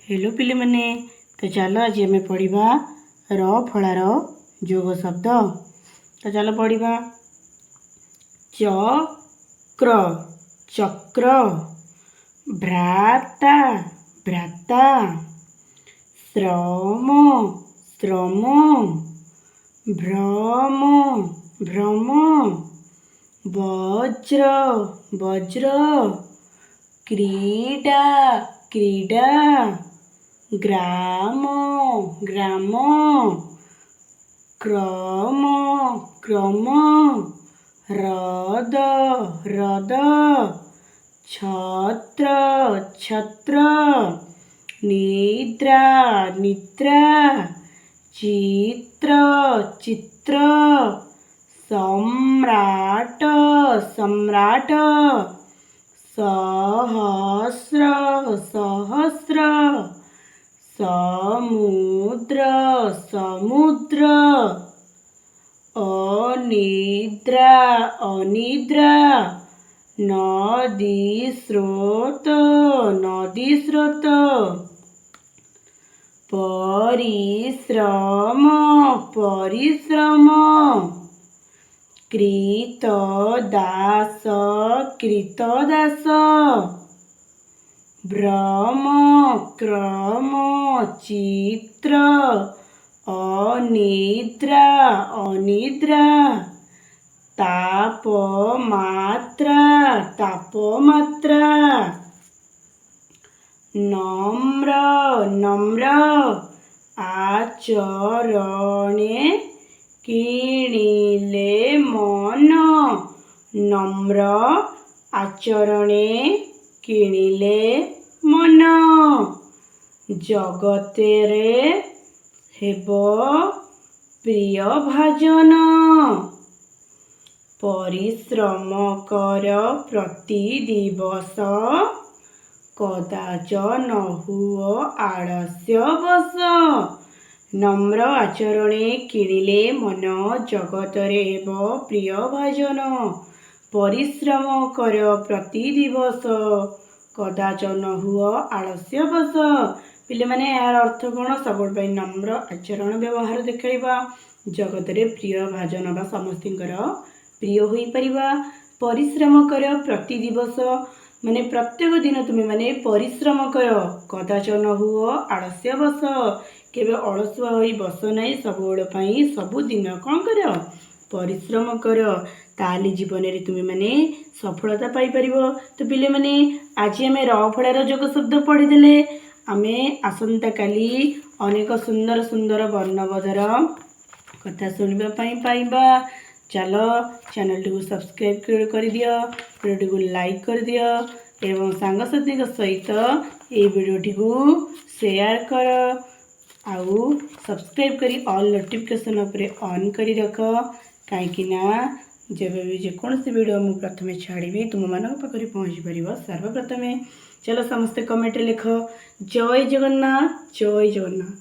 Hello पिले मने तो चलो आज आम पढ़ा र फलार जोग शब्द। तो चलो पढ़ा चक्र चक्र, भ्राता भ्राता, श्रम श्रम, भ्रम भ्रम, वज्र वज्र, क्रीडा क्रीडा, ग्राम ग्राम, क्रम क्रम, हृद हृद, छत्र छत्र, निद्रा निद्रा, चित्र चित्र, सम्राट सम्राट, सहस्र सहस्र, समुद्र समुद्र, अनिद्रा अनिद्रा, नदी स्रोत नदी स्रोत, परिश्रम परिश्रम, कृतदास कृतदास, भ्रम क्रम, चित्र, अनिद्रा अनिद्रा, तापमात्रा तापमात्रा, नम्र नम्र, आचरणे किणिले मन, नम्र आचरणे किणिले मन, जगतेरे हेब प्रिय भाजन, परिश्रम कर प्रति दिवस, कदाच न हुओ आलस्य बस, नम्र आचरणे किणिले मन, जगतरे हेब प्रिय भाजन, परिश्रम कर प्रति दिवस, कदाच न हुओ आलस्य बस। पिले माने यार अर्थ कौन सब नम्र आचरण व्यवहार देखा, जगतरे प्रिय भाजन बा समस्तर प्रिय हो पारिबा, परिश्रम कर प्रति दिवस माने प्रत्येक दिन तुम्हें माने परिश्रम कर, कदाच न हुओ आलस्य बस, केबे अलसुआ होई बस नहीं, सबुदिन कौन कर परिश्रम कर, ताली जीवन में तुम्हें माने सफलता पाई परिबो। तो पिले माने आज आम र फलार जोग शब्द पढ़ीदे, आमे आसंता काली अनेक सुंदर सुंदर वर्णबोधर कथा शुणा पाइबा। चलो चैनल टी को सब्सक्राइब कर दियो, वीडियो को लाइक कर दियो एवं सांगसाथी सहित ये वीडियो को शेयर कर, आउ सब्सक्राइब करी ऑल नोटिफिकेशन उपरे ऑन करी रख, कहीं जब भी जेकोसी वीडियो मु प्रथमे छाड़ी तुम मान पाखे पहुँची पार सर्वप्रथमे। चलो समस्ते कमेंट लिख जय जगन्नाथ जय जगन्नाथ।